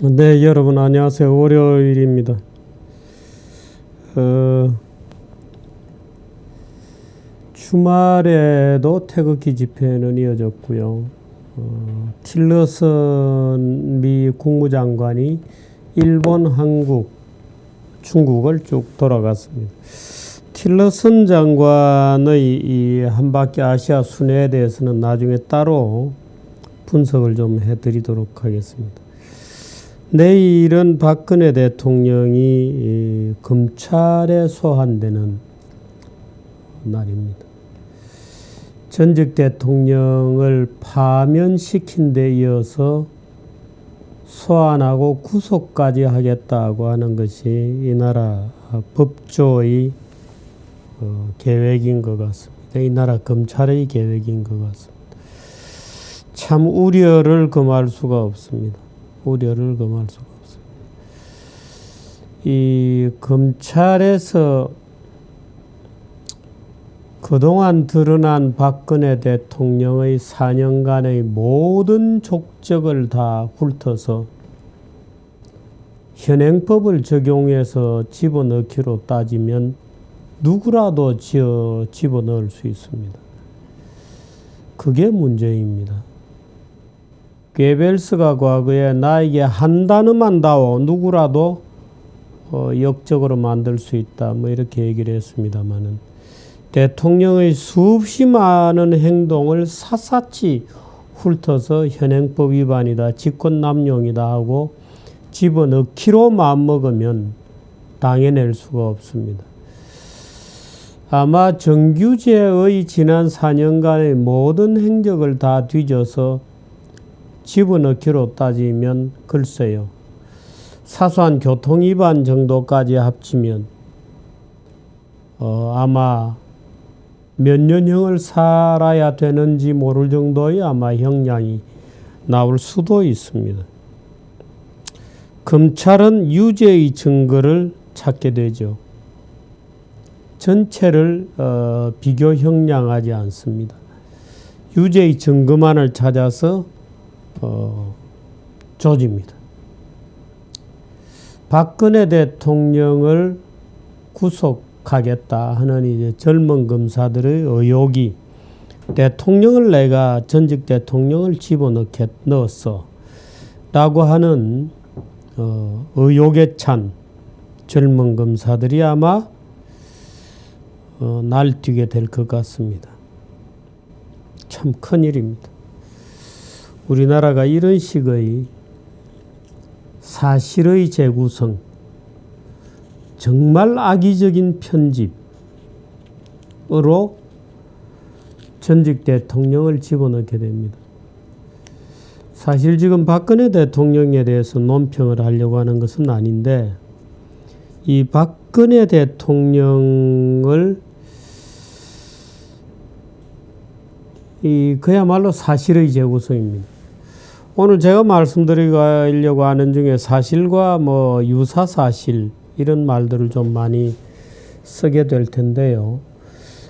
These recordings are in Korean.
네, 여러분 안녕하세요. 월요일입니다. 주말에도 태극기 집회는 이어졌고요. 틸러슨 미 국무장관이 일본, 한국, 중국을 쭉 돌아갔습니다. 틸러슨 장관의 이 한바퀴 아시아 순회에 대해서는 나중에 따로 분석을 좀 해드리도록 하겠습니다. 내일은 박근혜 대통령이 검찰에 소환되는 날입니다. 전직 대통령을 파면시킨 데 이어서 소환하고 구속까지 하겠다고 하는 것이 이 나라 법조의 계획인 것 같습니다. 이 나라 검찰의 계획인 것 같습니다. 참 우려를 금할 수가 없습니다. 우려를 금할 수가 없습니다. 이 검찰에서 그동안 드러난 박근혜 대통령의 4년간의 모든 족적을 다 훑어서 현행법을 적용해서 집어넣기로 따지면 누구라도 집어넣을 수 있습니다. 그게 문제입니다. 괴벨스가 과거에 나에게 한 단어만 다오 누구라도 역적으로 만들 수 있다 뭐 이렇게 얘기를 했습니다마는 대통령의 수없이 많은 행동을 샅샅이 훑어서 현행법 위반이다, 직권남용이다 하고 집어넣기로 마음먹으면 당해낼 수가 없습니다. 아마 정규제의 지난 4년간의 모든 행적을 다 뒤져서 집어넣기로 따지면 글쎄요. 사소한 교통위반 정도까지 합치면 아마 몇 년형을 살아야 되는지 모를 정도의 아마 형량이 나올 수도 있습니다. 검찰은 유죄의 증거를 찾게 되죠. 전체를 비교 형량하지 않습니다. 유죄의 증거만을 찾아서 조집니다. 박근혜 대통령을 구속하겠다 하는 이제 젊은 검사들의 의혹이 대통령을 내가 전직 대통령을 집어넣었어 라고 하는 의혹에 찬 젊은 검사들이 아마 날뛰게 될 것 같습니다. 참 큰일입니다. 우리나라가 이런 식의 사실의 재구성, 정말 악의적인 편집으로 전직 대통령을 집어넣게 됩니다. 사실 지금 박근혜 대통령에 대해서 논평을 하려고 하는 것은 아닌데 이 박근혜 대통령을 그야말로 사실의 재구성입니다. 오늘 제가 말씀드리려고 하는 중에 사실과 유사사실 이런 말들을 좀 많이 쓰게 될 텐데요.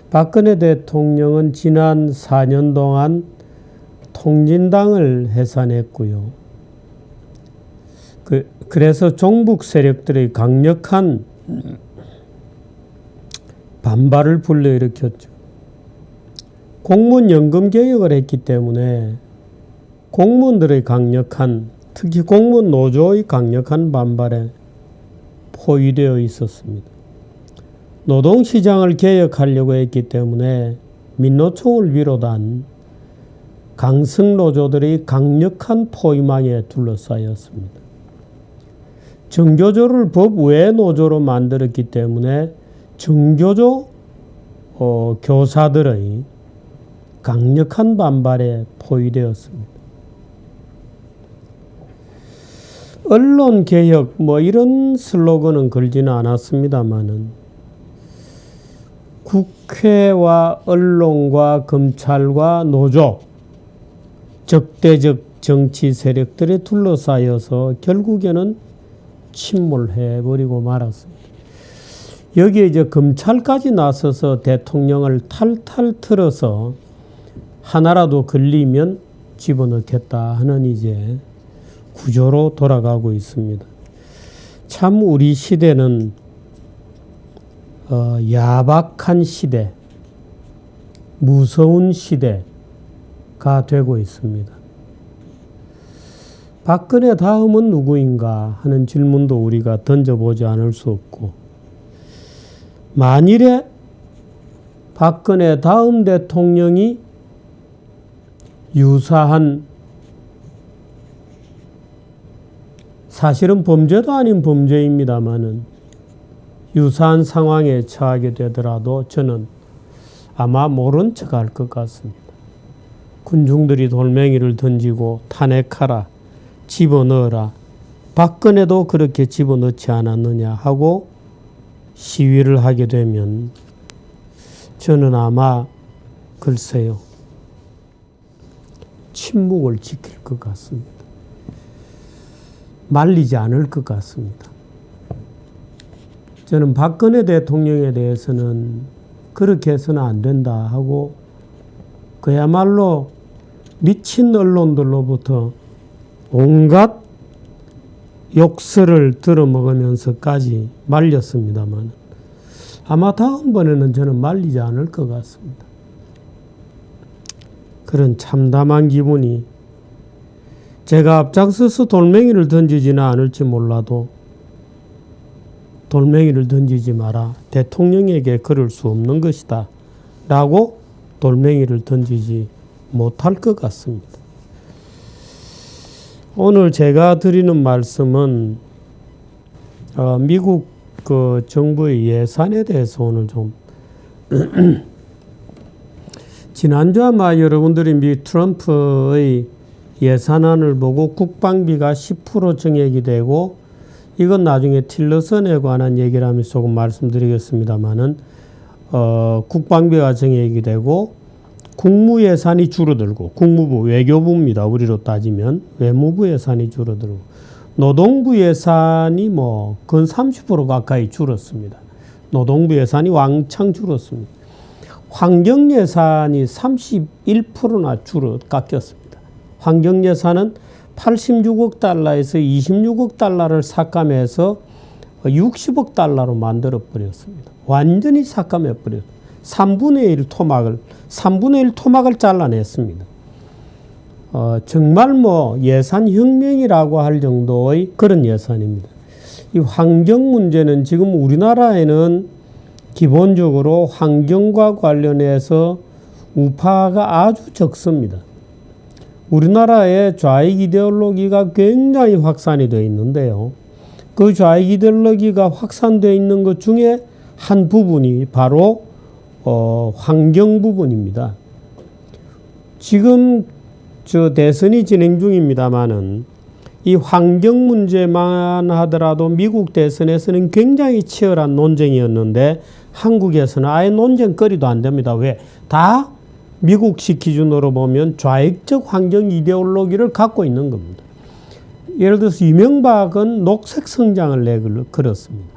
박근혜 대통령은 지난 4년 동안 통진당을 해산했고요. 그래서 종북 세력들의 강력한 반발을 불러일으켰죠. 공무원연금 개혁을 했기 때문에 공무원들의 특히 공무원 노조의 강력한 반발에 포위되어 있었습니다. 노동시장을 개혁하려고 했기 때문에 민노총을 비롯한 강성노조들의 강력한 포위망에 둘러싸였습니다. 정교조를 법 외 노조로 만들었기 때문에 정교조 교사들의 강력한 반발에 포위되었습니다. 언론개혁 이런 슬로건은 걸지는 않았습니다마는 국회와 언론과 검찰과 노조, 적대적 정치 세력들에 둘러싸여서 결국에는 침몰해버리고 말았습니다. 여기에 이제 검찰까지 나서서 대통령을 탈탈 털어서 하나라도 걸리면 집어넣겠다 하는 이제 구조로 돌아가고 있습니다. 참 우리 시대는 야박한 시대, 무서운 시대가 되고 있습니다. 박근혜 다음은 누구인가 하는 질문도 우리가 던져보지 않을 수 없고, 만일에 박근혜 다음 대통령이 유사한, 사실은 범죄도 아닌 범죄입니다마는 유사한 상황에 처하게 되더라도 저는 아마 모른 척 할 것 같습니다. 군중들이 돌멩이를 던지고 탄핵하라, 집어넣어라, 박근혜도 그렇게 집어넣지 않았느냐 하고 시위를 하게 되면 저는 아마 글쎄요, 침묵을 지킬 것 같습니다. 말리지 않을 것 같습니다. 저는 박근혜 대통령에 대해서는 그렇게 해서는 안 된다 하고 그야말로 미친 언론들로부터 온갖 욕설을 들어먹으면서까지 말렸습니다만 아마 다음번에는 저는 말리지 않을 것 같습니다. 그런 참담한 기분이, 제가 앞장서서 돌멩이를 던지지는 않을지 몰라도 돌멩이를 던지지 마라, 대통령에게 그럴 수 없는 것이다 라고 돌멩이를 던지지 못할 것 같습니다. 오늘 제가 드리는 말씀은 미국 그 정부의 예산에 대해서 오늘 좀 지난주 아마 여러분들이 미 트럼프의 예산안을 보고 국방비가 10% 증액이 되고, 이건 나중에 틸러슨에 관한 얘기라면 조금 말씀드리겠습니다만은 국방비가 증액이 되고 국무 예산이 줄어들고, 국무부 외교부입니다. 우리로 따지면 외무부 예산이 줄어들고, 노동부 예산이 뭐 근 30% 가까이 줄었습니다. 노동부 예산이 왕창 줄었습니다. 환경 예산이 31%나 깎였습니다. 환경 예산은 86억 달러에서 26억 달러를 삭감해서 60억 달러로 만들어 버렸습니다. 완전히 삭감해 버렸습니다. 3분의 1 토막을 잘라냈습니다. 정말 뭐 예산 혁명이라고 할 정도의 그런 예산입니다. 이 환경 문제는 지금 우리나라에는 기본적으로 환경과 관련해서 우파가 아주 적습니다. 우리나라의 좌익 이데올로기가 굉장히 확산이 되어 있는데요. 그 좌익 이데올로기가 확산되어 있는 것 중에 한 부분이 바로 환경 부분입니다. 지금 대선이 진행 중입니다만은 이 환경 문제만 하더라도 미국 대선에서는 굉장히 치열한 논쟁이었는데 한국에서는 아예 논쟁거리도 안 됩니다. 왜? 다 미국식 기준으로 보면 좌익적 환경 이데올로기를 갖고 있는 겁니다. 예를 들어서 이명박은 녹색 성장을 내걸었습니다.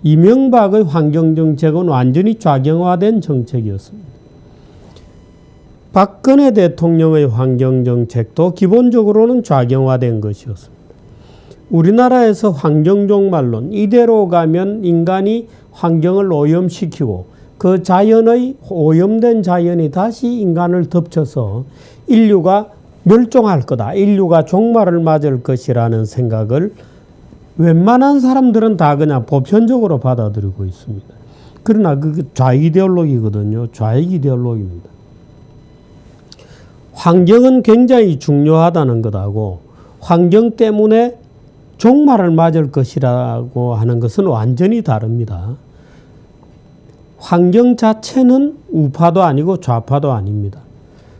이명박의 환경정책은 완전히 좌경화된 정책이었습니다. 박근혜 대통령의 환경정책도 기본적으로는 좌경화된 것이었습니다. 우리나라에서 환경종말론, 이대로 가면 인간이 환경을 오염시키고 그 자연의 오염된 자연이 다시 인간을 덮쳐서 인류가 멸종할 거다, 인류가 종말을 맞을 것이라는 생각을 웬만한 사람들은 다 그냥 보편적으로 받아들이고 있습니다. 그러나 그 좌익 이데올로기거든요. 좌익 이데올로기입니다. 환경은 굉장히 중요하다는 것하고 환경 때문에 종말을 맞을 것이라고 하는 것은 완전히 다릅니다. 환경 자체는 우파도 아니고 좌파도 아닙니다.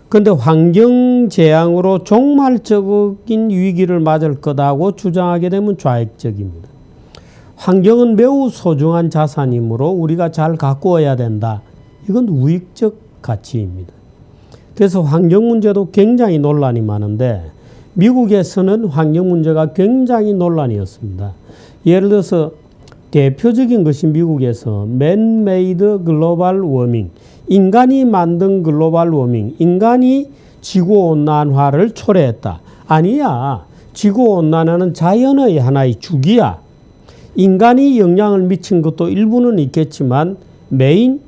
그런데 환경 재앙으로 종말적인 위기를 맞을 거다고 주장하게 되면 좌익적입니다. 환경은 매우 소중한 자산이므로 우리가 잘 가꾸어야 된다. 이건 우익적 가치입니다. 그래서 환경 문제도 굉장히 논란이 많은데 미국에서는 환경 문제가 굉장히 논란이었습니다. 예를 들어서 대표적인 것이 미국에서 Man-made global warming, 인간이 만든 글로벌 워밍, 인간이 지구온난화를 초래했다. 아니야. 지구온난화는 자연의 하나의 주기야. 인간이 영향을 미친 것도 일부는 있겠지만 메인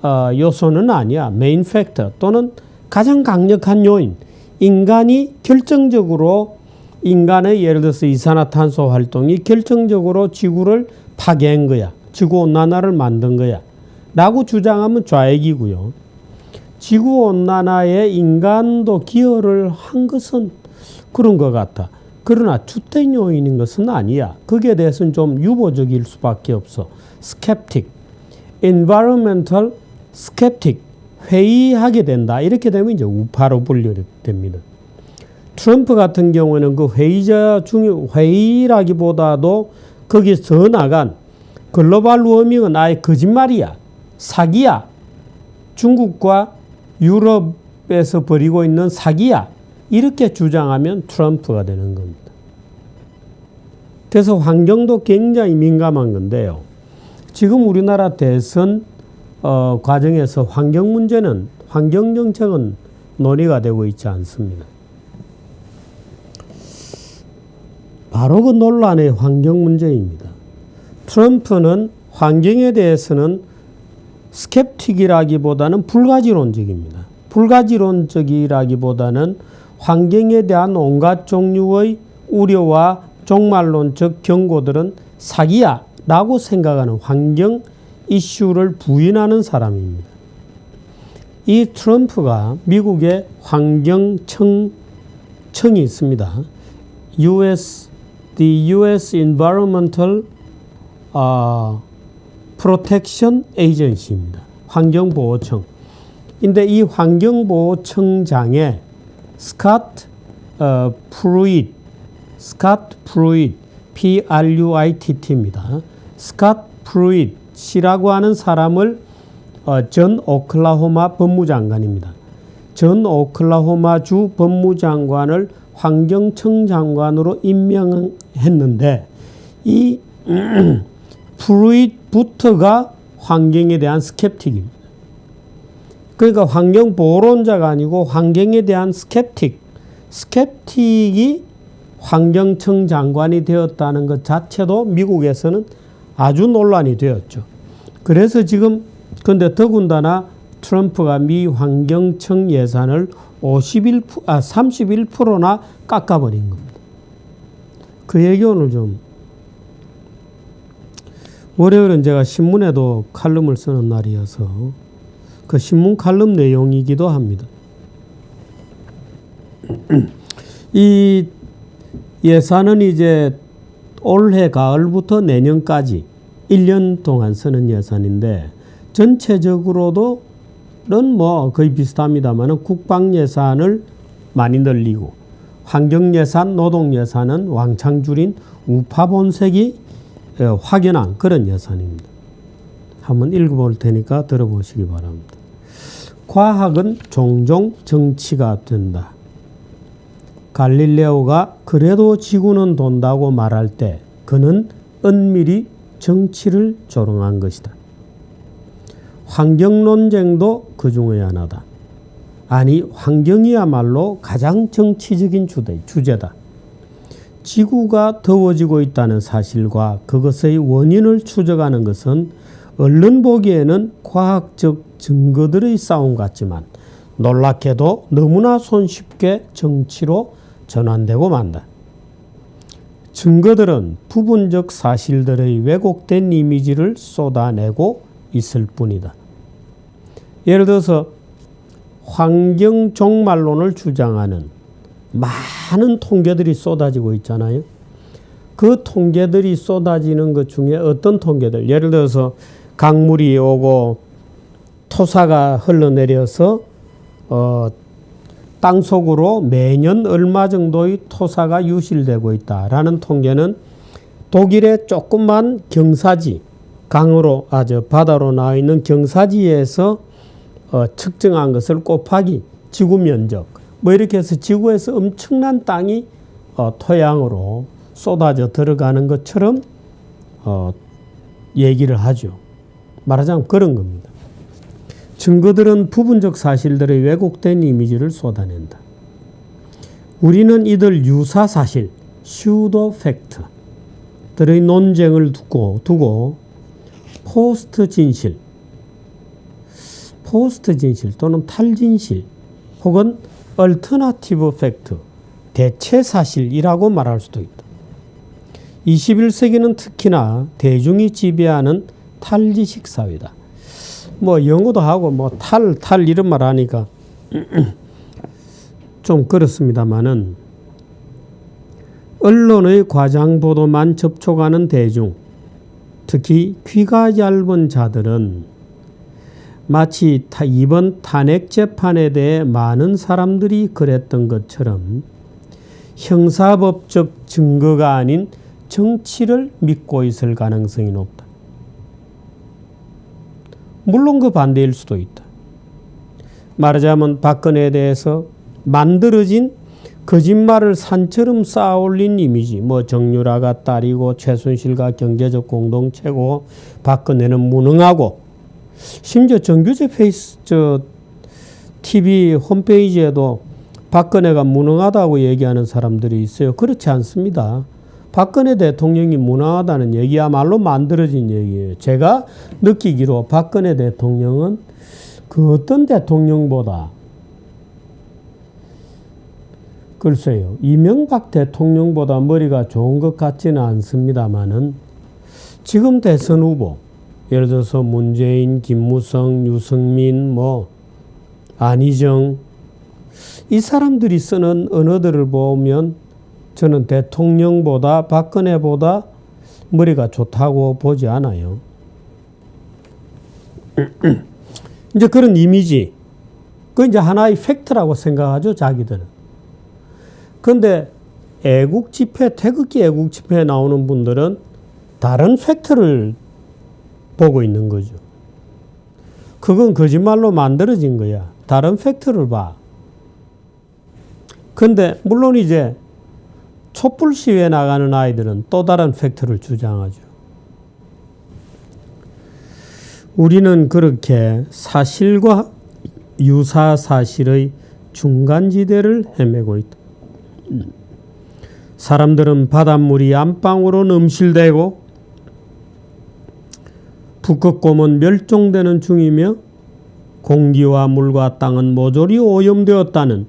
요소는 아니야. 메인 팩터 또는 가장 강력한 요인. 인간이 결정적으로 인간의 예를 들어서 이산화탄소 활동이 결정적으로 지구를 파괴한 거야. 지구온난화를 만든 거야. 라고 주장하면 좌익이고요. 지구온난화에 인간도 기여를 한 것은 그런 것 같아. 그러나 주된 요인인 것은 아니야. 거기에 대해서는 좀 유보적일 수밖에 없어. skeptic, environmental skeptic, 회의하게 된다. 이렇게 되면 이제 우파로 분류됩니다. 트럼프 같은 경우에는 그 회의라기보다도 거기서 더 나간 글로벌 워밍은 아예 거짓말이야. 사기야. 중국과 유럽에서 벌이고 있는 사기야. 이렇게 주장하면 트럼프가 되는 겁니다. 그래서 환경도 굉장히 민감한 건데요. 지금 우리나라 대선 과정에서 환경 문제는, 환경 정책은 논의가 되고 있지 않습니다. 바로 그 논란의 환경 문제입니다. 트럼프는 환경에 대해서는 스캡틱이라기보다는 불가지론적입니다. 불가지론적이라기보다는 환경에 대한 온갖 종류의 우려와 종말론적 경고들은 사기야 라고 생각하는 환경 이슈를 부인하는 사람입니다. 이 트럼프가 미국의 환경청이 있습니다. The U.S. Environmental Protection Agency입니다. 환경보호청. 근데 이 환경보호청장에 스캇 프루이트, P-R-U-I-T-T입니다. 스캇 프루이트라고 하는 사람을 전 오클라호마 법무장관입니다. 전 오클라호마 주 법무장관을 환경청장관으로 임명했는데 이 프루이트부터가 환경에 대한 스캡틱입니다. 그러니까 환경보호론자가 아니고 환경에 대한 스캡틱이 환경청 장관이 되었다는 것 자체도 미국에서는 아주 논란이 되었죠. 그래서 지금 근데 더군다나 트럼프가 미 환경청 예산을 31%나 깎아버린 겁니다. 그 얘기 오늘 좀 월요일은 제가 신문에도 칼럼을 쓰는 날이어서 그 신문 칼럼 내용이기도 합니다. 이 예산은 이제 올해 가을부터 내년까지 1년 동안 쓰는 예산인데 전체적으로는 뭐 거의 비슷합니다만 국방 예산을 많이 늘리고 환경 예산, 노동 예산은 왕창 줄인 우파 본색이 확연한 그런 예산입니다. 한번 읽어볼 테니까 들어보시기 바랍니다. 과학은 종종 정치가 된다. 갈릴레오가 그래도 지구는 돈다고 말할 때 그는 은밀히 정치를 조롱한 것이다. 환경 논쟁도 그 중의 하나다. 아니, 환경이야말로 가장 정치적인 주제다. 지구가 더워지고 있다는 사실과 그것의 원인을 추적하는 것은 얼른 보기에는 과학적 증거들의 싸움 같지만 놀랍게도 너무나 손쉽게 정치로 전환되고 만다. 증거들은 부분적 사실들의 왜곡된 이미지를 쏟아내고 있을 뿐이다. 예를 들어서 환경 종말론을 주장하는 많은 통계들이 쏟아지고 있잖아요. 그 통계들이 쏟아지는 것 중에 어떤 통계들, 예를 들어서 강물이 오고 토사가 흘러내려서 땅속으로 매년 얼마 정도의 토사가 유실되고 있다라는 통계는 독일의 조그만 경사지, 강으로 바다로 나와 있는 경사지에서 측정한 것을 곱하기 지구 면적, 뭐 이렇게 해서 지구에서 엄청난 땅이 토양으로 쏟아져 들어가는 것처럼 얘기를 하죠. 말하자면 그런 겁니다. 증거들은 부분적 사실들의 왜곡된 이미지를 쏟아낸다. 우리는 이들 유사 사실, 슈도 팩트들의 논쟁을 두고 포스트 진실 또는 탈진실 혹은 얼터너티브 팩트, 대체 사실이라고 말할 수도 있다. 21세기는 특히나 대중이 지배하는 탈지식 사회다. 뭐 영어도 하고 뭐 탈 이런 말 하니까 좀 그렇습니다만은 언론의 과장 보도만 접촉하는 대중, 특히 귀가 얇은 자들은 마치 이번 탄핵 재판에 대해 많은 사람들이 그랬던 것처럼 형사법적 증거가 아닌 정치를 믿고 있을 가능성이 높다. 물론 그 반대일 수도 있다. 말하자면 박근혜에 대해서 만들어진 거짓말을 산처럼 쌓아올린 이미지, 뭐 정유라가 딸이고 최순실과 경제적 공동체고 박근혜는 무능하고, 심지어 정규제 TV 홈페이지에도 박근혜가 무능하다고 얘기하는 사람들이 있어요. 그렇지 않습니다. 박근혜 대통령이 무능하다는 얘기야말로 만들어진 얘기예요. 제가 느끼기로 박근혜 대통령은 그 어떤 대통령보다, 글쎄요, 이명박 대통령보다 머리가 좋은 것 같지는 않습니다만은 지금 대선 후보, 예를 들어서 문재인, 김무성, 유승민, 안희정, 이 사람들이 쓰는 언어들을 보면 저는 대통령보다 박근혜보다 머리가 좋다고 보지 않아요. 이제 그런 이미지, 그 이제 하나의 팩트라고 생각하죠, 자기들은. 그런데 애국 집회, 태극기 애국 집회에 나오는 분들은 다른 팩트를 보고 있는 거죠. 그건 거짓말로 만들어진 거야. 다른 팩트를 봐. 근데 물론 이제 촛불 시위에 나가는 아이들은 또 다른 팩트를 주장하죠. 우리는 그렇게 사실과 유사 사실의 중간지대를 헤매고 있다. 사람들은 바닷물이 안방으로 넘실대고 북극곰은 멸종되는 중이며 공기와 물과 땅은 모조리 오염되었다는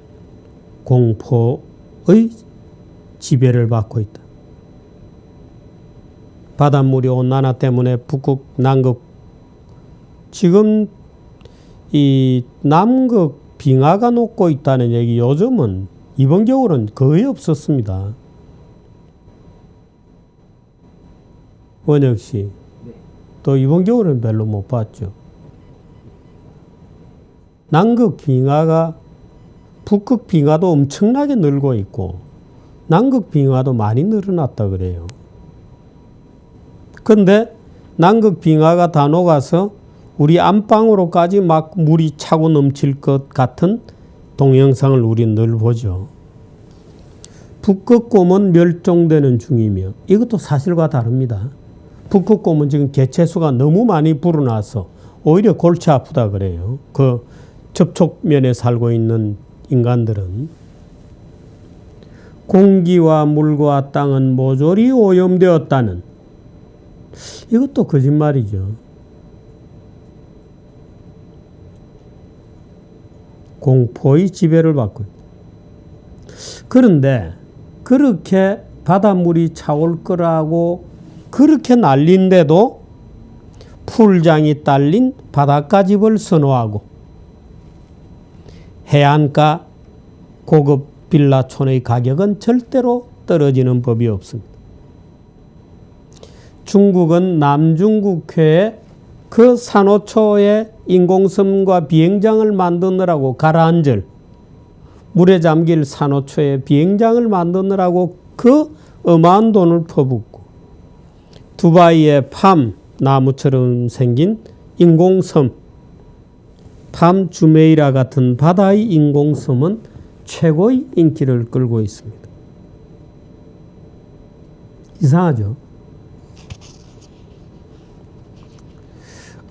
공포의 지배를 받고 있다. 바닷물이 온난화 때문에 북극, 남극, 지금 이 남극 빙하가 녹고 있다는 얘기 요즘은 이번 겨울은 거의 없었습니다. 원혁 씨, 또 이번 겨울은 별로 못 봤죠. 남극 빙하가, 북극 빙하도 엄청나게 늘고 있고 남극 빙하도 많이 늘어났다 그래요. 근데 남극 빙하가 다 녹아서 우리 안방으로까지 막 물이 차고 넘칠 것 같은 동영상을 우리는 늘 보죠. 북극곰은 멸종되는 중이며, 이것도 사실과 다릅니다. 북극곰은 지금 개체수가 너무 많이 불어나서 오히려 골치 아프다 그래요. 그 접촉면에 살고 있는 인간들은. 공기와 물과 땅은 모조리 오염되었다는, 이것도 거짓말이죠. 공포의 지배를 받고 있다. 그런데 그렇게 바닷물이 차올 거라고 그렇게 난린데도 풀장이 딸린 바닷가집을 선호하고 해안가 고급 빌라촌의 가격은 절대로 떨어지는 법이 없습니다. 중국은 남중국해에 그 산호초에 인공섬과 비행장을 만드느라고 가라앉을, 물에 잠길 산호초에 비행장을 만드느라고 그 어마한 돈을 퍼붓고, 두바이의 팜 나무처럼 생긴 인공섬, 팜 주메이라 같은 바다의 인공섬은 최고의 인기를 끌고 있습니다. 이상하죠?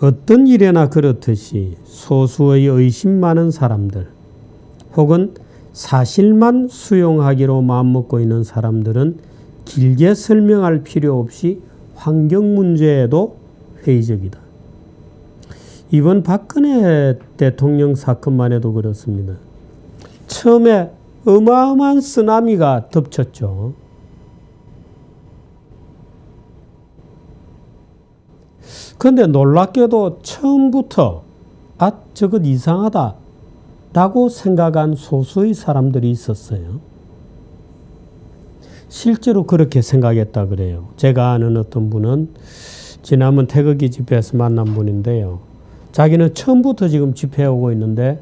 어떤 일에나 그렇듯이 소수의 의심 많은 사람들 혹은 사실만 수용하기로 마음먹고 있는 사람들은 길게 설명할 필요 없이 환경 문제에도 회의적이다. 이번 박근혜 대통령 사건만 해도 그렇습니다. 처음에 어마어마한 쓰나미가 덮쳤죠. 그런데 놀랍게도 처음부터 저것 이상하다 라고 생각한 소수의 사람들이 있었어요. 실제로 그렇게 생각했다 그래요. 제가 아는 어떤 분은 지난번 태극기 집회에서 만난 분인데요. 자기는 처음부터 지금 집회에 오고 있는데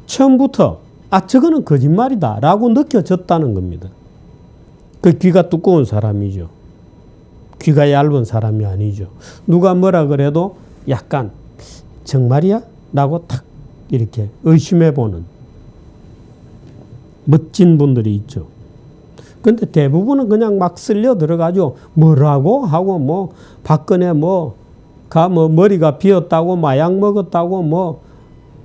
처음부터 저거는 거짓말이다 라고 느껴졌다는 겁니다. 그 귀가 두꺼운 사람이죠. 귀가 얇은 사람이 아니죠. 누가 뭐라 그래도 약간 정말이야? 라고 탁 이렇게 의심해보는 멋진 분들이 있죠. 근데 대부분은 그냥 막 쓸려 들어가죠. 뭐라고? 하고 박근혜 머리가 비었다고 마약 먹었다고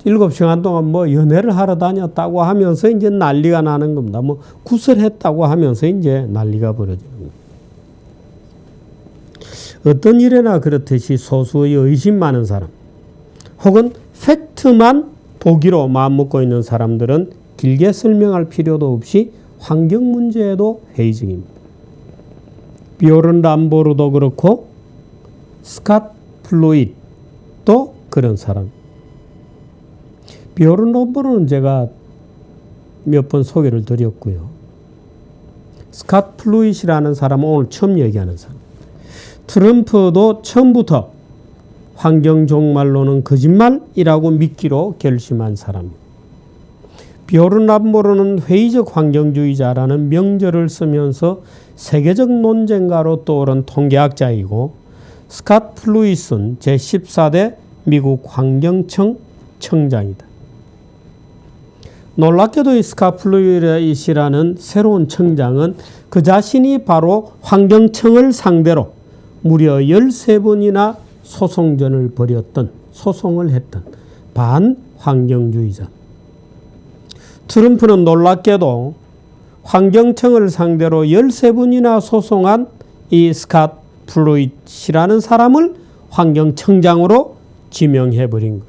7시간 동안 연애를 하러 다녔다고 하면서 이제 난리가 나는 겁니다. 구설했다고 하면서 이제 난리가 벌어지는 겁니다. 어떤 일에나 그렇듯이 소수의 의심 많은 사람 혹은 팩트만 보기로 마음먹고 있는 사람들은 길게 설명할 필요도 없이 환경 문제에도 회의적입니다. 비오른 람보르도 그렇고 스캇 플루이드도 그런 사람. 비오른 람보르는 제가 몇 번 소개를 드렸고요. 스캇 플루이드라는 사람은 오늘 처음 얘기하는 사람. 트럼프도 처음부터 환경 종말론은 거짓말이라고 믿기로 결심한 사람입니다. 비오른 람보르는 회의적 환경주의자라는 명절을 쓰면서 세계적 논쟁가로 떠오른 통계학자이고 스캇 플루이스는 제14대 미국 환경청 청장이다. 놀랍게도 이 스캇 플루이스라는 새로운 청장은 그 자신이 바로 환경청을 상대로 무려 13번이나 소송을 했던 반환경주의자. 트럼프는 놀랍게도 환경청을 상대로 13번이나 소송한 이 스캇 플루이드라는 사람을 환경청장으로 지명해버린 것.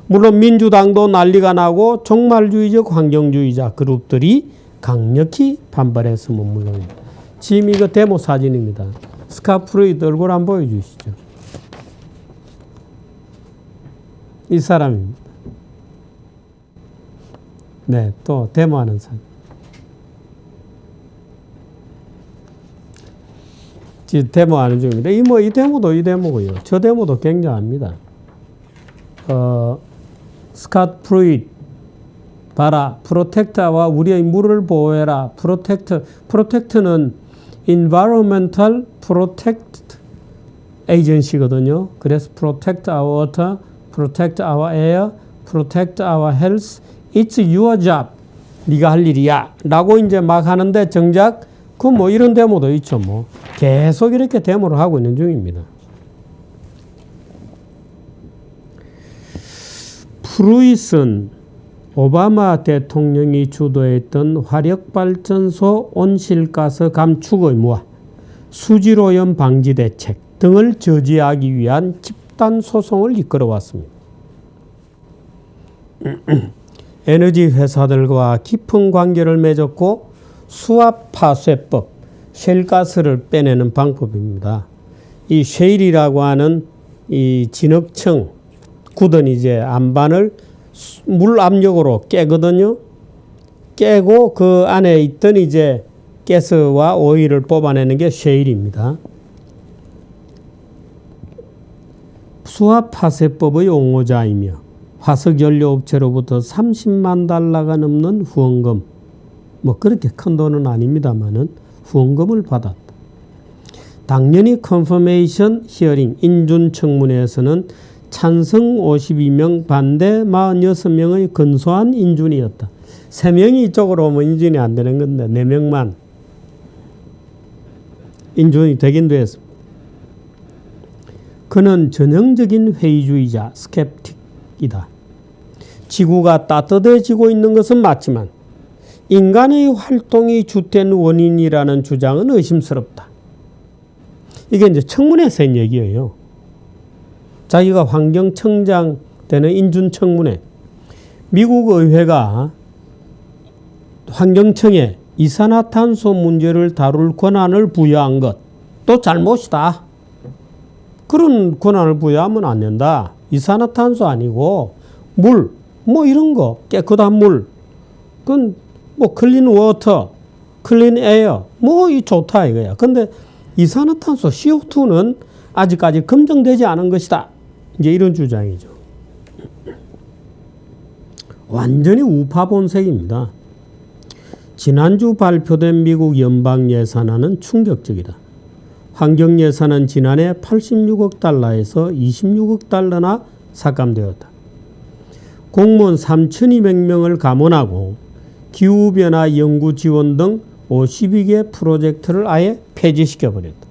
물론 민주당도 난리가 나고 종말주의적 환경주의자 그룹들이 강력히 반발했으면 물론입니다. 지금 이거 데모 사진입니다. 스캇 플루이드 얼굴 한번 보여주시죠. 이 사람입니다. 네, 또 데모하는 사람. 지금 데모하는 중입니다. 이 데모고요. 저 데모도 굉장합니다. 스캇 플루이드 봐라. 프로텍터와 우리의 물을 보호해라. 프로텍트는 Environmental Protect Agency거든요. 그래서 Protect our water, Protect our air, Protect our health. It's your job. 네가 할 일이야. 라고 이제 막 하는데 정작 이런 데모도 있죠. 계속 이렇게 데모를 하고 있는 중입니다. 플루이스는 오바마 대통령이 주도했던 화력발전소 온실가스 감축 의무화, 수질오염 방지 대책 등을 저지하기 위한 집단 소송을 이끌어왔습니다. 에너지 회사들과 깊은 관계를 맺었고 수압 파쇄법, 셰일가스를 빼내는 방법입니다. 이 셰일이라고 하는 이 진흙층 굳은 이제 안반을 물 압력으로 깨거든요. 깨고 그 안에 있던 이제 가스와 오일을 뽑아내는 게 셰일입니다. 수압 파쇄법의 옹호자이며 화석연료업체로부터 30만 달러가 넘는 후원금, 그렇게 큰 돈은 아닙니다만은 후원금을 받았다. 당연히 컨퍼메이션 히어링 인준청문회에서는 찬성 52명, 반대 46명의 근소한 인준이었다. 3명이 이쪽으로 오면 인준이 안 되는 건데 4명만 인준이 되긴 됐습니다. 그는 전형적인 회의주의자, 스캡틱이다. 지구가 따뜻해지고 있는 것은 맞지만 인간의 활동이 주된 원인이라는 주장은 의심스럽다. 이게 이제 청문회에서 한 얘기예요. 자기가 환경청장 되는 인준청문회. 미국 의회가 환경청에 이산화탄소 문제를 다룰 권한을 부여한 것도 잘못이다. 그런 권한을 부여하면 안 된다. 이산화탄소 아니고 물, 뭐 이런 거, 깨끗한 물, 그건 뭐 클린 워터, 클린 에어, 뭐 이 좋다 이거야. 근데 이산화탄소 CO2는 아직까지 검증되지 않은 것이다. 이제 이런 주장이죠. 완전히 우파 본색입니다. 지난주 발표된 미국 연방 예산안은 충격적이다. 환경 예산은 지난해 86억 달러에서 26억 달러나 삭감되었다. 공무원 3,200명을 감원하고 기후변화 연구 지원 등 52개 프로젝트를 아예 폐지시켜버렸다.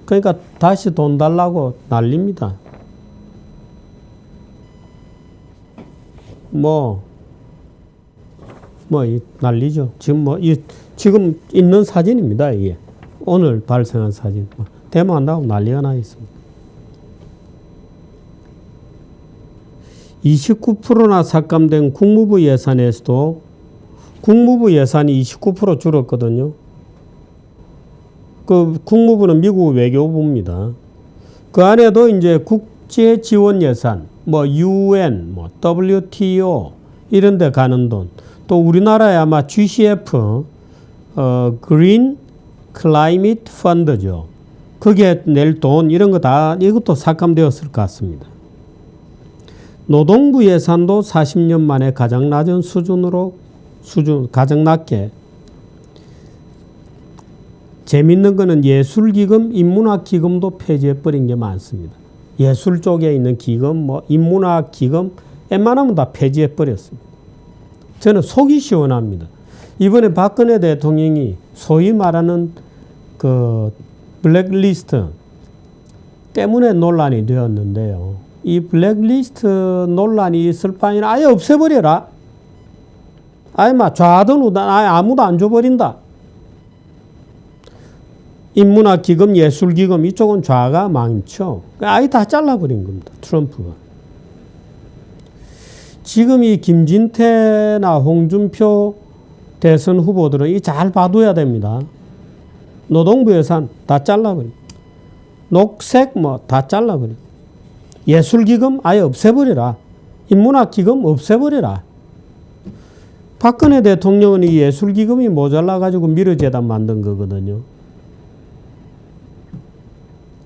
그러니까 다시 돈 달라고 난립니다. 난리죠. 지금 있는 사진입니다. 이게 오늘 발생한 사진. 데모한다고 난리가 나 있습니다. 29%나 삭감된 국무부 예산에서도 국무부 예산이 29% 줄었거든요. 그 국무부는 미국 외교부입니다. 그 안에도 이제 국제 지원 예산, UN, WTO 이런 데 가는 돈, 또 우리나라에 아마 GCF, 그린 클라이밋 펀드죠. 거기에 낼 돈 이런 거 다 이것도 삭감되었을 것 같습니다. 노동부 예산도 40년 만에 가장 낮은 가장 낮게. 재밌는 거는 예술기금, 인문학기금도 폐지해버린 게 많습니다. 예술 쪽에 있는 기금, 인문학기금, 웬만하면 다 폐지해버렸습니다. 저는 속이 시원합니다. 이번에 박근혜 대통령이 소위 말하는 그 블랙리스트 때문에 논란이 되었는데요. 이 블랙리스트 논란이 있을 바에는 아예 없애버려라. 아예 좌든 우든 아예 아무도 안 줘버린다. 인문학기금, 예술기금 이쪽은 좌가 많죠. 아예 다 잘라버린 겁니다. 트럼프가. 지금 이 김진태나 홍준표 대선 후보들은 이 잘 봐둬야 됩니다. 노동부 예산 다 잘라버려. 녹색 다 잘라버려. 예술기금 아예 없애버려라. 인문학기금 없애버려라. 박근혜 대통령은 이 예술기금이 모자라가지고 미르재단 만든 거거든요.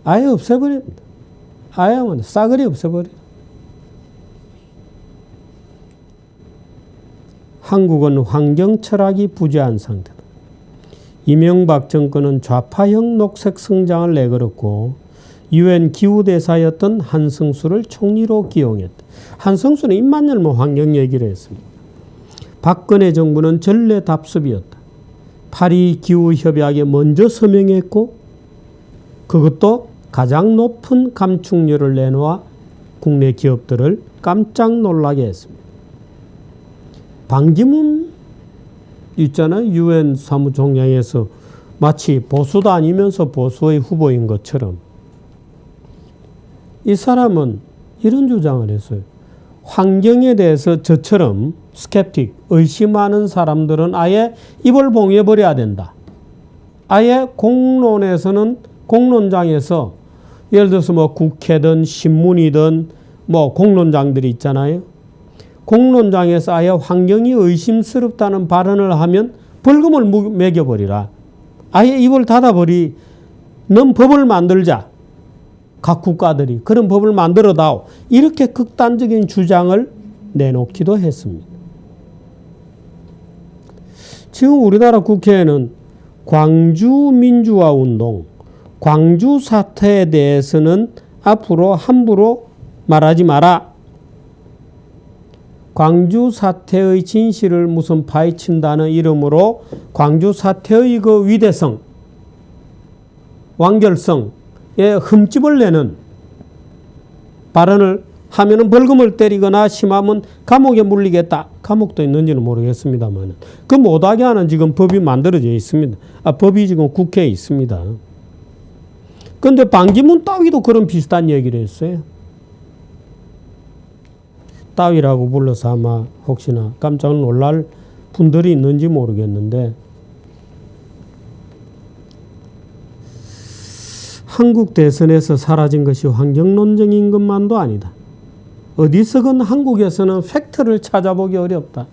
아예 없애버립니다. 아예 싸그리 없애버려. 한국은 환경 철학이 부재한 상태다. 이명박 정권은 좌파형 녹색 성장을 내걸었고 UN 기후대사였던 한승수를 총리로 기용했다. 한승수는 입만 열면 환경 얘기를 했습니다. 박근혜 정부는 전례답습이었다. 파리 기후협약에 먼저 서명했고 그것도 가장 높은 감축료를 내놓아 국내 기업들을 깜짝 놀라게 했습니다. 반기문 있잖아요. UN 사무총장에서 마치 보수도 아니면서 보수의 후보인 것처럼 이 사람은 이런 주장을 했어요. 환경에 대해서 저처럼 스캡틱, 의심하는 사람들은 아예 입을 봉해버려야 된다. 아예 공론장에서 예를 들어서 국회든 신문이든 공론장들이 있잖아요. 공론장에서 아예 환경이 의심스럽다는 발언을 하면 벌금을 매겨버리라. 아예 입을 닫아버리. 넌 법을 만들자. 각 국가들이 그런 법을 만들어다오. 이렇게 극단적인 주장을 내놓기도 했습니다. 지금 우리나라 국회에는 광주 민주화 운동, 광주 사태에 대해서는 앞으로 함부로 말하지 마라. 광주 사태의 진실을 무슨 파헤친다는 이름으로 광주 사태의 그 위대성, 완결성에 흠집을 내는 발언을 하면은 벌금을 때리거나 심하면 감옥에 물리겠다. 감옥도 있는지는 모르겠습니다만 그 못하게 하는 지금 법이 만들어져 있습니다. 법이 지금 국회에 있습니다. 그런데 반기문 따위도 그런 비슷한 얘기를 했어요. 따위라고 불러서 아마 혹시나 깜짝 놀랄 분들이 있는지 모르겠는데 한국 대선에서 사라진 것이 환경 논쟁인 것만도 아니다. 어디서건 한국에서는 팩트를 찾아보기 어렵다.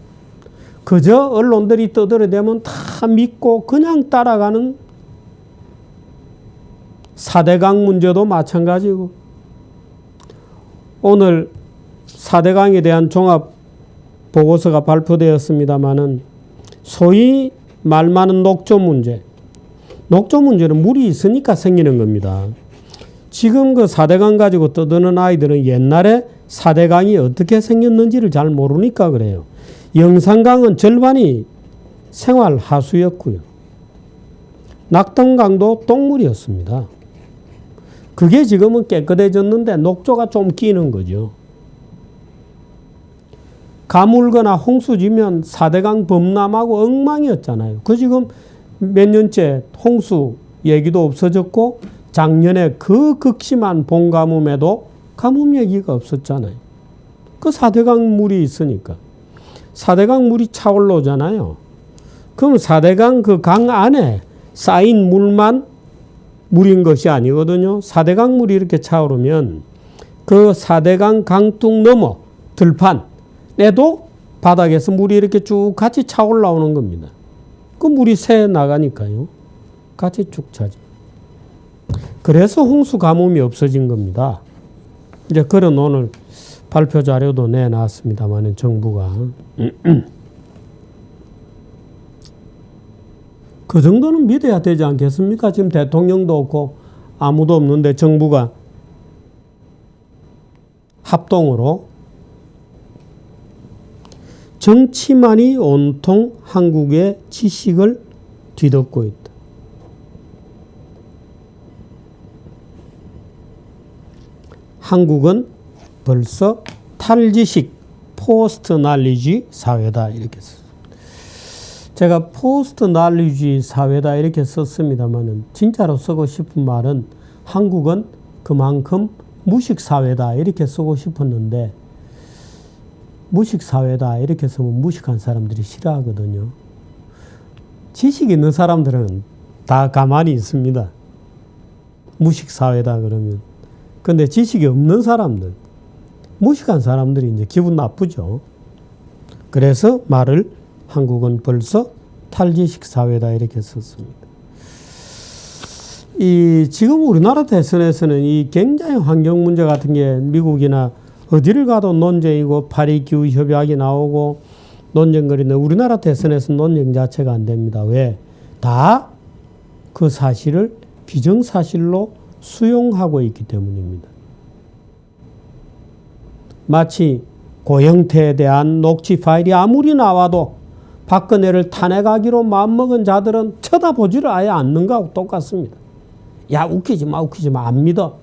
그저 언론들이 떠들어대면 다 믿고 그냥 따라가는 4대강 문제도 마찬가지고 오늘 4대강에 대한 종합 보고서가 발표되었습니다마는 소위 말 많은 녹조 문제. 녹조 문제는 물이 있으니까 생기는 겁니다. 지금 그 4대강 가지고 떠드는 아이들은 옛날에 4대강이 어떻게 생겼는지를 잘 모르니까 그래요. 영산강은 절반이 생활 하수였고요. 낙동강도 똥물이었습니다. 그게 지금은 깨끗해졌는데 녹조가 좀 끼는 거죠. 가물거나 홍수지면 4대강 범람하고 엉망이었잖아요. 그 지금 몇 년째 홍수 얘기도 없어졌고 작년에 그 극심한 봄 가뭄에도 가뭄 얘기가 없었잖아요. 그 4대강 물이 있으니까. 4대강 물이 차올라오잖아요. 그럼 4대강 그 강 안에 쌓인 물만 물인 것이 아니거든요. 4대강 물이 이렇게 차오르면 그 4대강 강둑 넘어 들판에도 바닥에서 물이 이렇게 쭉 같이 차올라오는 겁니다. 그 물이 새 나가니까요. 같이 쭉 차죠. 그래서 홍수 가뭄이 없어진 겁니다. 이제 그런 오늘 발표 자료도 내놨습니다만 정부가 그 정도는 믿어야 되지 않겠습니까? 지금 대통령도 없고 아무도 없는데 정부가 합동으로 정치만이 온통 한국의 지식을 뒤덮고 있다. 한국은 벌써 탈지식 포스트 날리지 사회다 이렇게 썼습니다. 제가 포스트 날리지 사회다 이렇게 썼습니다만은 진짜로 쓰고 싶은 말은 한국은 그만큼 무식 사회다 이렇게 쓰고 싶었는데 무식 사회다 이렇게 쓰면 무식한 사람들이 싫어하거든요. 지식 있는 사람들은 다 가만히 있습니다. 무식 사회다 그러면. 근데 지식이 없는 사람들, 무식한 사람들이 이제 기분 나쁘죠. 그래서 말을 한국은 벌써 탈지식 사회다 이렇게 썼습니다. 지금 우리나라 대선에서는 이 굉장히 환경 문제 같은 게 미국이나 어디를 가도 논쟁이고 파리 기후 협약이 나오고 논쟁거리인데 우리나라 대선에서 논쟁 자체가 안 됩니다. 왜? 다 그 사실을 기정사실로 수용하고 있기 때문입니다. 마치 고영태에 대한 녹취 파일이 아무리 나와도 박근혜를 탄핵하기로 마음먹은 자들은 쳐다보지를 아예 않는 거하고 똑같습니다. 야 웃기지 마 안 믿어.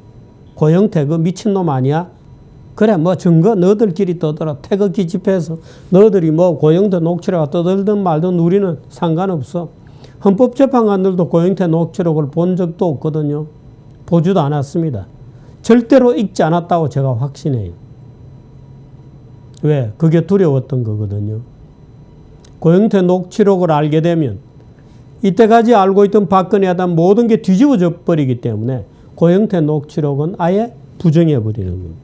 고영태 그 미친놈 아니야? 그래 뭐 증거 너희들끼리 떠들어. 태극기 집회에서 너희들이 뭐 고영태 녹취록을 떠들든 말든 우리는 상관없어. 헌법재판관들도 고영태 녹취록을 본 적도 없거든요. 보지도 않았습니다. 절대로 읽지 않았다고 제가 확신해요. 왜? 그게 두려웠던 거거든요. 고영태 녹취록을 알게 되면 이때까지 알고 있던 박근혜에 대한 모든 게 뒤집어져 버리기 때문에 고영태 녹취록은 아예 부정해 버리는 겁니다.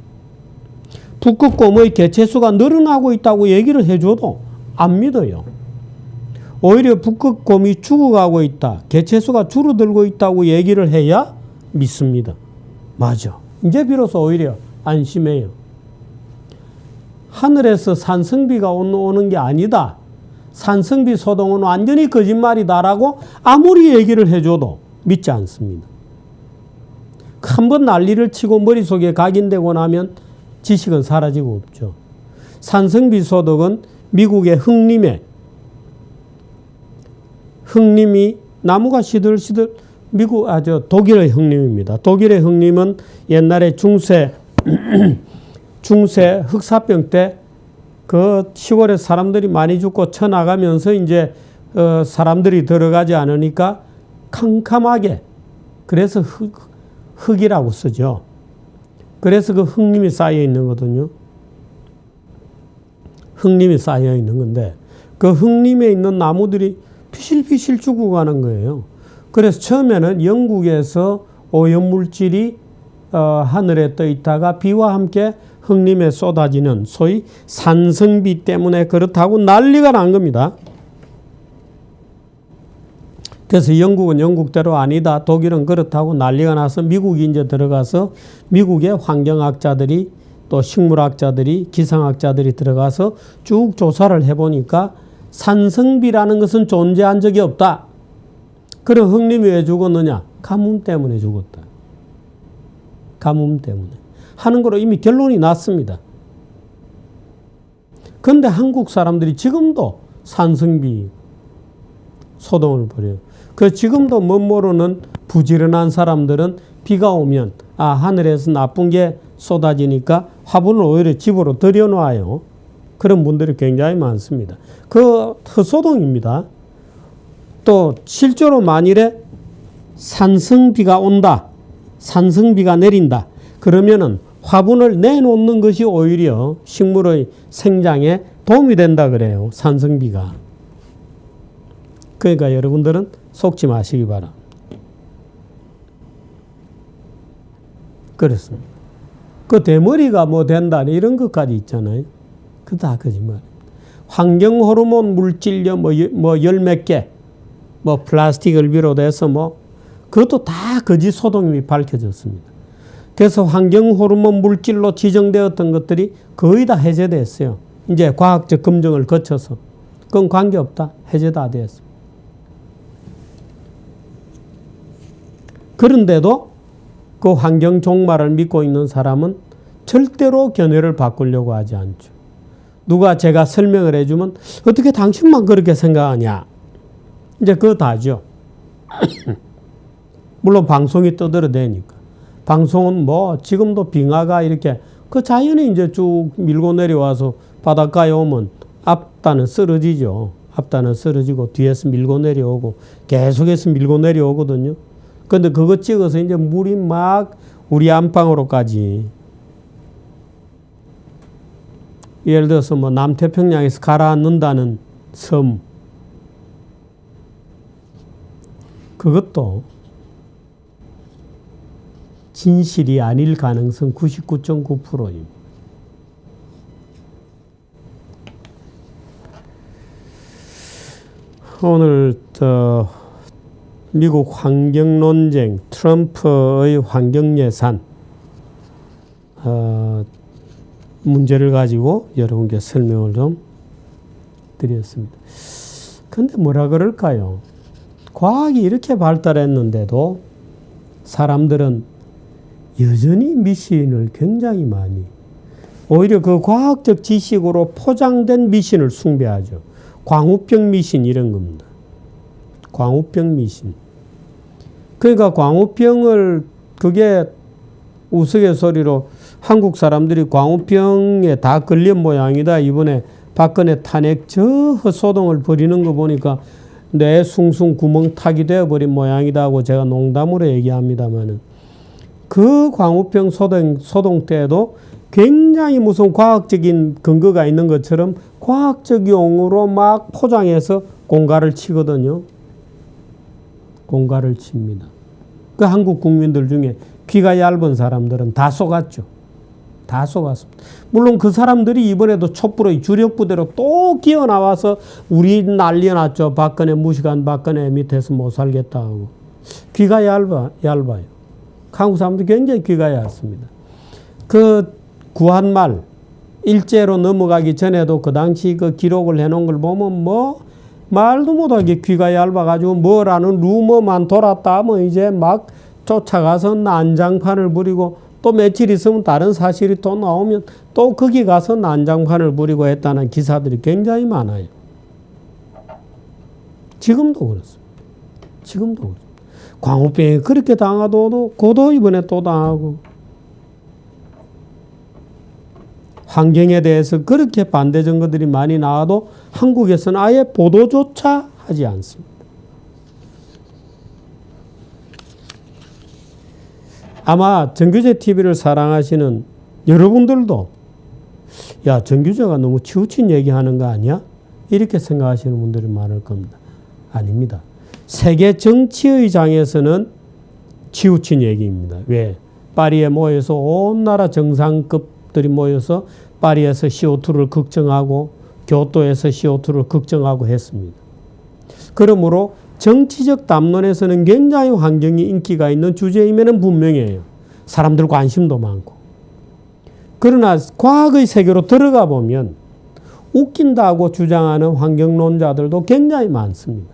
북극곰의 개체수가 늘어나고 있다고 얘기를 해줘도 안 믿어요. 오히려 북극곰이 죽어가고 있다. 개체수가 줄어들고 있다고 얘기를 해야 믿습니다. 맞아. 이제 비로소 오히려 안심해요. 하늘에서 산성비가 오는 게 아니다. 산성비 소동은 완전히 거짓말이다라고 아무리 얘기를 해줘도 믿지 않습니다. 한번 난리를 치고 머릿속에 각인되고 나면 지식은 사라지고 없죠. 산성비 소독은 미국의 흑림이 나무가 시들시들 독일의 흑림입니다. 독일의 흑림은 옛날에 중세 중세 흑사병 때 그 시골에 사람들이 많이 죽고 쳐나가면서 이제 사람들이 들어가지 않으니까 캄캄하게, 그래서 흙이라고 쓰죠. 그래서 그 흙님이 쌓여 있는 거거든요. 흙님이 쌓여 있는 건데 그 흙림에 있는 나무들이 피실피실 죽어가는 거예요. 그래서 처음에는 영국에서 오염물질이 하늘에 떠 있다가 비와 함께 흙림에 쏟아지는 소위 산성비 때문에 그렇다고 난리가 난 겁니다. 그래서 영국은 영국대로 아니다, 독일은 그렇다고 난리가 나서 미국이 이제 들어가서 미국의 환경학자들이 또 식물학자들이 기상학자들이 들어가서 쭉 조사를 해보니까 산성비라는 것은 존재한 적이 없다. 그럼 흙림이 왜 죽었느냐? 가뭄 때문에 죽었다. 가뭄 때문에. 하는 거로 이미 결론이 났습니다. 그런데 한국 사람들이 지금도 산성비 소동을 벌여요. 그 지금도 못 모르는 부지런한 사람들은 비가 오면 하늘에서 나쁜 게 쏟아지니까 화분을 오히려 집으로 들여놔요. 그런 분들이 굉장히 많습니다. 그 헛소동입니다. 또 실제로 만일에 산성비가 온다, 산성비가 내린다, 그러면은 화분을 내놓는 것이 오히려 식물의 생장에 도움이 된다 그래요. 산성비가. 그러니까 여러분들은 속지 마시기 바랍니다. 그렇습니다. 그 대머리가 뭐 된다 이런 것까지 있잖아요. 그거 다 거짓말입니다. 환경 호르몬 물질료 뭐 열 몇 개, 뭐 플라스틱을 비롯해서 그것도 다 거짓 소동이 밝혀졌습니다. 그래서 환경 호르몬 물질로 지정되었던 것들이 거의 다 해제됐어요. 이제 과학적 검증을 거쳐서. 그건 관계없다. 해제 다 됐습니다. 그런데도 그 환경 종말을 믿고 있는 사람은 절대로 견해를 바꾸려고 하지 않죠. 누가 제가 설명을 해주면 어떻게 당신만 그렇게 생각하냐. 이제 그거 다죠. 물론 방송이 떠들어대니까. 방송은 지금도 빙하가 이렇게 그 자연이 이제 쭉 밀고 내려와서 바닷가에 오면 앞단은 쓰러지죠. 앞단은 쓰러지고 뒤에서 밀고 내려오고 계속해서 밀고 내려오거든요. 근데 그거 찍어서 이제 물이 막 우리 안방으로까지, 예를 들어서 남태평양에서 가라앉는다는 섬, 그것도 진실이 아닐 가능성 99.9%입니다. 오늘 미국 환경 논쟁, 트럼프의 환경 예산 문제를 가지고 여러분께 설명을 좀 드렸습니다. 근데 뭐라 그럴까요? 과학이 이렇게 발달했는데도 사람들은 여전히 미신을 굉장히 많이, 오히려 그 과학적 지식으로 포장된 미신을 숭배하죠. 광우병 미신 이런 겁니다. 광우병 미신. 그러니까 광우병을, 그게 우스갯소리로 한국 사람들이 광우병에 다 걸린 모양이다. 이번에 박근혜 탄핵 저 헛소동을 벌이는 거 보니까 뇌 숭숭 구멍 탁이 되어버린 모양이다 하고 제가 농담으로 얘기합니다만은, 그 광우병 소동 때에도 굉장히 무슨 과학적인 근거가 있는 것처럼 과학적 용어로 막 포장해서 공갈을 치거든요. 공갈을 칩니다. 그 한국 국민들 중에 귀가 얇은 사람들은 다 속았죠. 다 속았습니다. 물론 그 사람들이 이번에도 촛불의 주력 부대로 또 기어 나와서 우리 난리 났죠. 박근혜 무식한 박근혜 밑에서 못 살겠다 하고. 귀가 얇아요. 한국 사람들 굉장히 귀가 얇습니다. 그 구한말 일제로 넘어가기 전에도 그 당시 그 기록을 해놓은 걸 보면 말도 못하게 귀가 얇아가지고 뭐라는 루머만 돌았다 이제 막 쫓아가서 난장판을 부리고 또 며칠 있으면 다른 사실이 또 나오면 또 거기 가서 난장판을 부리고 했다는 기사들이 굉장히 많아요. 지금도 그렇습니다. 지금도 그렇습니다. 광우병이 그렇게 당하도 고도 이번에 또 당하고. 환경에 대해서 그렇게 반대 정거들이 많이 나와도 한국에서는 아예 보도조차 하지 않습니다. 아마 정규제 TV를 사랑하시는 여러분들도 야, 정규제가 너무 치우친 얘기하는 거 아니야? 이렇게 생각하시는 분들이 많을 겁니다. 아닙니다. 세계 정치의 장에서는 치우친 얘기입니다. 왜? 파리에 모여서 온 나라 정상급들이 모여서 파리에서 CO2를 걱정하고 교토에서 CO2를 걱정하고 했습니다. 그러므로 정치적 담론에서는 굉장히 환경이 인기가 있는 주제임에는 분명해요. 사람들 관심도 많고. 그러나 과학의 세계로 들어가 보면 웃긴다고 주장하는 환경론자들도 굉장히 많습니다.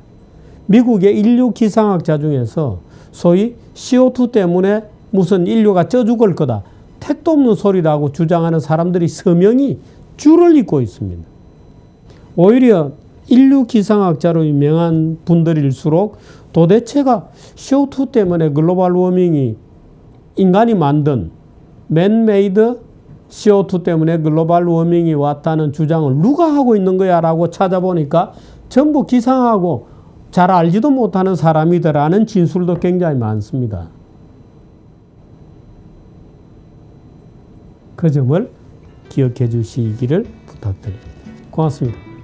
미국의 인류 기상학자 중에서 소위 CO2 때문에 무슨 인류가 쪄 죽을 거다. 택도 없는 소리라고 주장하는 사람들이 서명이 줄을 잇고 있습니다. 오히려 인류 기상학자로 유명한 분들일수록 도대체가 CO2 때문에 글로벌 워밍이 인간이 만든 맨메이드 CO2 때문에 글로벌 워밍이 왔다는 주장을 누가 하고 있는 거야 라고 찾아보니까 전부 기상하고 잘 알지도 못하는 사람이더라는 진술도 굉장히 많습니다. 그 점을 기억해 주시기를 부탁드립니다. 고맙습니다.